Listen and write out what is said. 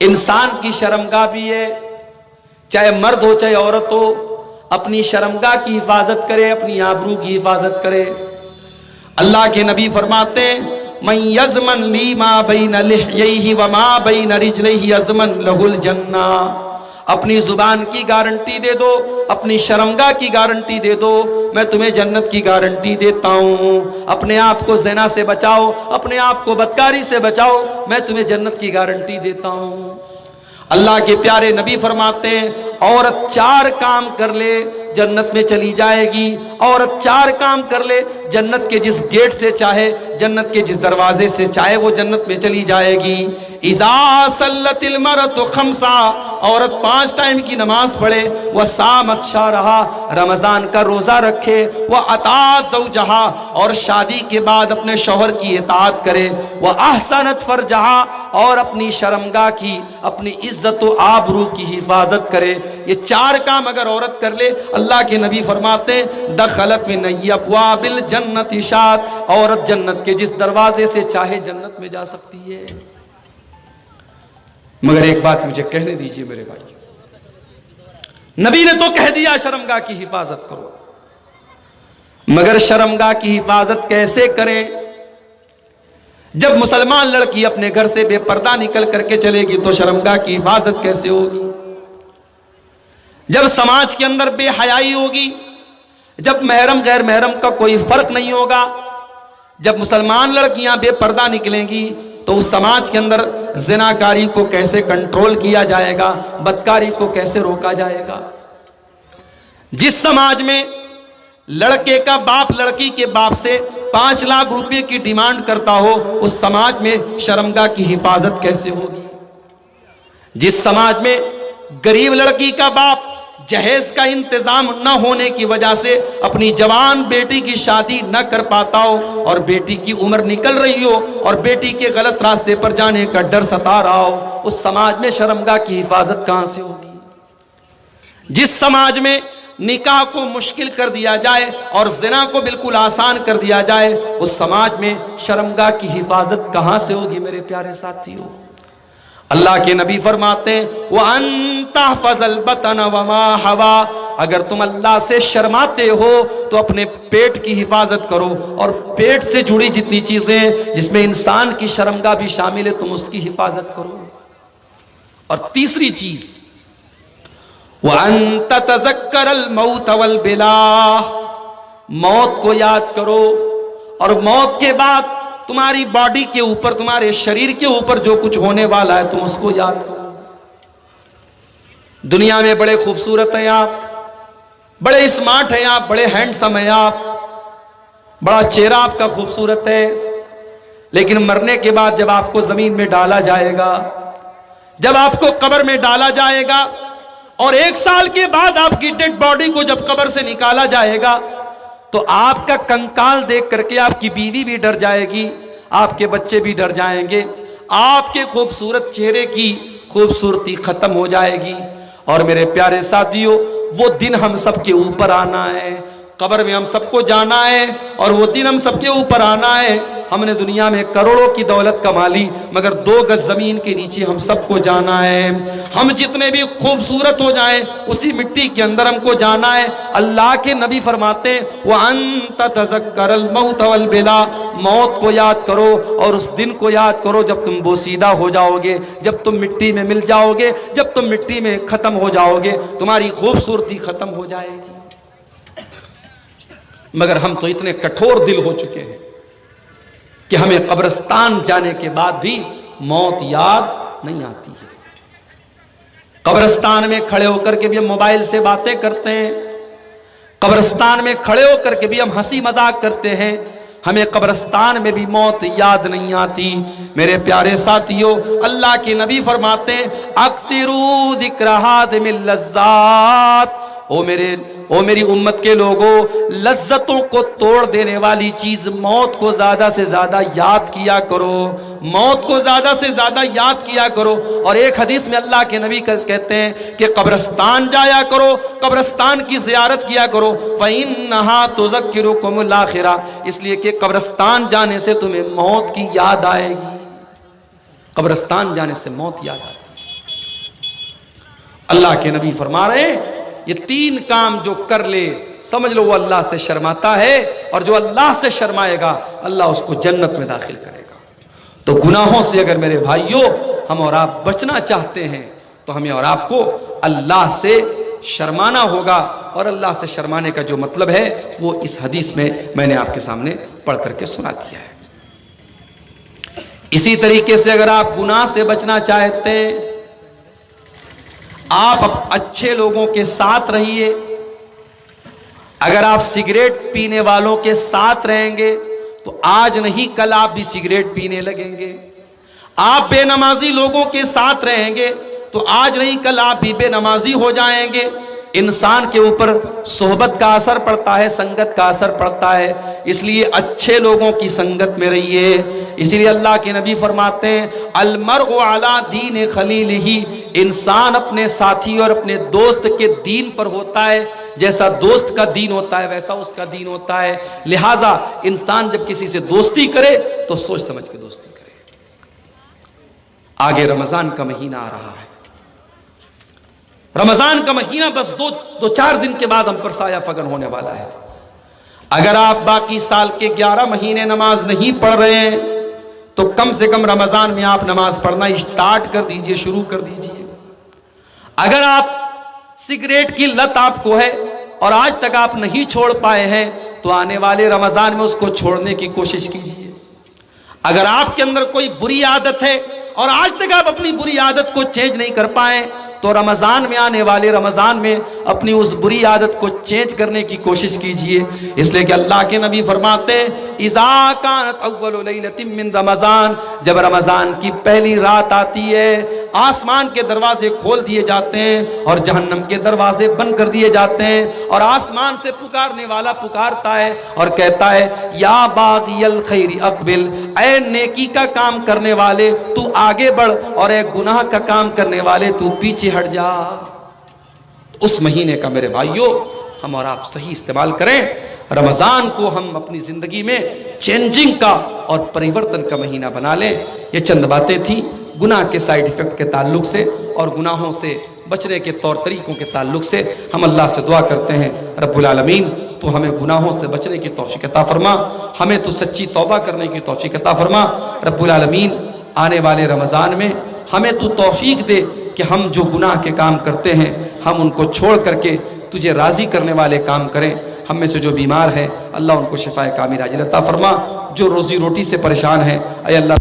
इंसान की शर्मगाह भी है, चाहे मर्द हो चाहे औरत हो, अपनी शर्मगाह की हिफाजत करे, अपनी आबरू की हिफाजत करे। अल्लाह के नबी फरमाते मैं यज़मन ली मा बैन लिह्यैहि व मा बैन रिजलैहि यज़मन लहुल जन्ना। अपनी जुबान की गारंटी दे दो, अपनी शर्मगाह की गारंटी दे दो, मैं तुम्हें जन्नत की गारंटी देता हूँ। अपने आप को ज़िना से बचाओ, अपने आप को बदकारी से बचाओ, मैं तुम्हें जन्नत की गारंटी देता हूँ। अल्लाह के प्यारे नबी फरमाते हैं औरत 4 काम कर ले जन्नत में चली जाएगी। औरत 4 काम कर ले, जन्नत के जिस गेट से चाहे, जन्नत के जिस दरवाजे से चाहे वो जन्नत में चली जाएगी। इज़ा सल्लतिल मरअतु खम्सा, औरत 5 टाइम की नमाज पढ़े, वह सामत शारहा, रमज़ान का रोज़ा रखे, वह अतात ज़ौजहा, और शादी के बाद अपने शौहर की इताअत करे, वह अहसनत फरजहा, और अपनी शर्मगाह की, अपनी इज्जत व आबरू की हिफाजत करे। ये 4 काम अगर औरत कर ले, अल्लाह के नबी फरमाते दखलत मिन अब्वाबिल जन्नति शात, औरत जन्नत के जिस दरवाजे से चाहे जन्नत में जा सकती है। मगर एक बात मुझे कहने दीजिए मेरे भाई, नबी ने तो कह दिया शर्मगाह की हिफाजत करो, मगर शर्मगाह की हिफाजत कैसे करें? जब मुसलमान लड़की अपने घर से बेपर्दा निकल करके चलेगी तो शर्मगाह की हिफाजत कैसे होगी? जब समाज के अंदर बेहयाई होगी, जब महरम गैर महरम का कोई फर्क नहीं होगा, जब मुसलमान लड़कियां बेपर्दा निकलेंगी तो उस समाज के अंदर जिनाकारी को कैसे कंट्रोल किया जाएगा, बदकारी को कैसे रोका जाएगा? जिस समाज में लड़के का बाप लड़की के बाप से 5 लाख रुपए की डिमांड करता हो, उस समाज में शर्मगाह की हिफाजत कैसे होगी? जिस समाज में गरीब लड़की का बाप जहेज का इंतजाम न होने की वजह से अपनी जवान बेटी की शादी न कर पाता हो, और बेटी की उम्र निकल रही हो और बेटी के गलत रास्ते पर जाने का डर सता रहा हो, उस समाज में शर्मगाह की हिफाजत कहां से होगी? जिस समाज में निकाह को मुश्किल कर दिया जाए और ज़िना को बिल्कुल आसान कर दिया जाए, उस समाज में शर्मगाह की हिफाजत कहां से होगी मेरे प्यारे साथियों? अल्लाह के नबी फरमाते हैं व अंता फजल बतन वमा हवा, अगर तुम अल्लाह से शर्माते हो तो अपने पेट की हिफाजत करो, और पेट से जुड़ी जितनी चीजें जिसमें इंसान की शर्मगाह भी शामिल है, तुम उसकी हिफाजत करो। और तीसरी चीज वअन्त तज़क्करल मौत वल बिला, मौत को याद करो, और मौत के बाद तुम्हारी बॉडी के ऊपर, तुम्हारे शरीर के ऊपर जो कुछ होने वाला है तुम उसको याद करो। दुनिया में बड़े खूबसूरत हैं आप, बड़े स्मार्ट हैं आप, बड़े हैंडसम हैं आप, बड़ा चेहरा आपका खूबसूरत है, लेकिन मरने के बाद जब आपको जमीन में डाला जाएगा, जब आपको कब्र में डाला जाएगा, और 1 साल के बाद आपकी डेड बॉडी को जब कब्र से निकाला जाएगा, तो आपका कंकाल देख करके आपकी बीवी भी डर जाएगी, आपके बच्चे भी डर जाएंगे, आपके खूबसूरत चेहरे की खूबसूरती खत्म हो जाएगी। और मेरे प्यारे साथियों, वो दिन हम सबके ऊपर आना है, कब्र में हम सबको जाना है, और वो दिन हम सबके ऊपर आना है। हमने दुनिया में करोड़ों की दौलत कमा ली, मगर 2 गज जमीन के नीचे हम सबको जाना है। हम जितने भी खूबसूरत हो जाएं, उसी मिट्टी के अंदर हमको जाना है। अल्लाह के नबी फरमाते हैं व अंत तज़क्करल मौत वल बिला, मौत को याद करो और उस दिन को याद करो जब तुम बोसीदा हो जाओगे, जब तुम मिट्टी में मिल जाओगे, जब तुम मिट्टी में खत्म हो जाओगे, तुम्हारी खूबसूरती खत्म हो जाएगी। मगर हम तो इतने कठोर दिल हो चुके हैं कि हमें कब्रिस्तान जाने के बाद भी मौत याद नहीं आती है। कब्रिस्तान में खड़े होकर के भी हम मोबाइल से बातें करते हैं, कब्रिस्तान में खड़े होकर के भी हम हंसी मजाक करते हैं, हमें कब्रिस्तान में भी मौत याद नहीं आती। मेरे प्यारे साथियों, अल्लाह के नबी फरमाते हैं अक्सिरू ज़िक्र मिन लज़्ज़ात, ओ मेरी उम्मत के लोगों, लज्जतों को तोड़ देने वाली चीज मौत को ज्यादा से ज्यादा याद किया करो, मौत को ज्यादा से ज्यादा याद किया करो। और एक हदीस में अल्लाह के नबी कहते हैं कि कब्रिस्तान जाया करो, कब्रिस्तान की ज़ियारत किया करो, फ़इन्नहा तुज़क्किरुकुमुल आखिरा, इसलिए कि कब्रिस्तान जाने से तुम्हें मौत की याद आएगी, कब्रिस्तान जाने से मौत याद आती है। अल्लाह के नबी फरमा रहे हैं ये 3 काम जो कर ले समझ लो वो अल्लाह से शर्माता है, और जो अल्लाह से शर्माएगा अल्लाह उसको जन्नत में दाखिल करेगा। तो गुनाहों से अगर मेरे भाइयों हम और आप बचना चाहते हैं तो हमें और आपको अल्लाह से शर्माना होगा, और अल्लाह से शर्माने का जो मतलब है वो इस हदीस में मैंने आपके सामने पढ़ करके सुना दिया है। इसी तरीके से अगर आप गुनाह से बचना चाहते हैं, आप अच्छे लोगों के साथ रहिए। अगर आप सिगरेट पीने वालों के साथ रहेंगे तो आज नहीं कल आप भी सिगरेट पीने लगेंगे। आप बेनमाजी लोगों के साथ रहेंगे तो आज नहीं कल आप भी बेनमाजी हो जाएंगे। इंसान के ऊपर सोहबत का असर पड़ता है, संगत का असर पड़ता है, इसलिए अच्छे लोगों की संगत में रहिए। इसीलिए अल्लाह के नबी फरमाते हैं अलमरउ अला दीन खलीलिही, इंसान अपने साथी और अपने दोस्त के दीन पर होता है। जैसा दोस्त का दीन होता है वैसा उसका दीन होता है। लिहाजा इंसान जब किसी से दोस्ती करे तो सोच समझ के दोस्ती करे। आगे रमजान का महीना आ रहा है। रमजान का महीना बस दो चार दिन के बाद हम पर साया फगन होने वाला है। अगर आप बाकी साल के 11 महीने नमाज नहीं पढ़ रहे हैं तो कम से कम रमजान में आप नमाज पढ़ना स्टार्ट कर दीजिए, शुरू कर दीजिए। अगर आप सिगरेट की लत आपको है और आज तक आप नहीं छोड़ पाए हैं तो आने वाले रमजान में उसको छोड़ने की कोशिश कीजिए। अगर आपके अंदर कोई बुरी आदत है और आज तक आप अपनी बुरी आदत को चेंज नहीं कर पाए तो रमज़ान में आने वाले रमज़ान में अपनी उस बुरी आदत को चेंज करने की कोशिश कीजिए। इसलिए कि अल्लाह के नबी फरमाते इज़ा कानत अव्वलु लैलतिन मिन रमज़ान, जब रमज़ान की पहली रात आती है आसमान के दरवाजे खोल दिए जाते हैं और जहन्नम के दरवाजे बंद कर दिए जाते हैं, और आसमान से पुकारने वाला पुकारता है और कहता है या बागियल खैरी अक़बिल, ऐ नेकी का काम करने वाले तू आगे बढ़ और एक गुनाह का काम करने वाले तू पीछे हट जा। उस महीने का मेरे भाइयों हम और आप सही इस्तेमाल करें। रमजान को हम अपनी जिंदगी में चेंजिंग का और परिवर्तन का महीना बना लें। ये चंद बातें थी गुनाह के साइड इफेक्ट के ताल्लुक से और गुनाहों से बचने के तौर तरीकों के ताल्लुक से। हम अल्लाह से दुआ करते हैं रब्बुल आलमीन तो हमें गुनाहों से बचने की तौफीक अता फरमा, हमें तो सच्ची तौबा करने की तौफीक अता फरमा। रब्बुल आलमीन आने वाले रमज़ान में हमें तू तौफीक दे कि हम जो गुनाह के काम करते हैं हम उनको छोड़ करके तुझे राज़ी करने वाले काम करें। हम में से जो बीमार हैं अल्लाह उनको शिफाए कामिल आजिल अता फरमा, जो रोज़ी रोटी से परेशान हैं अय अल्लाह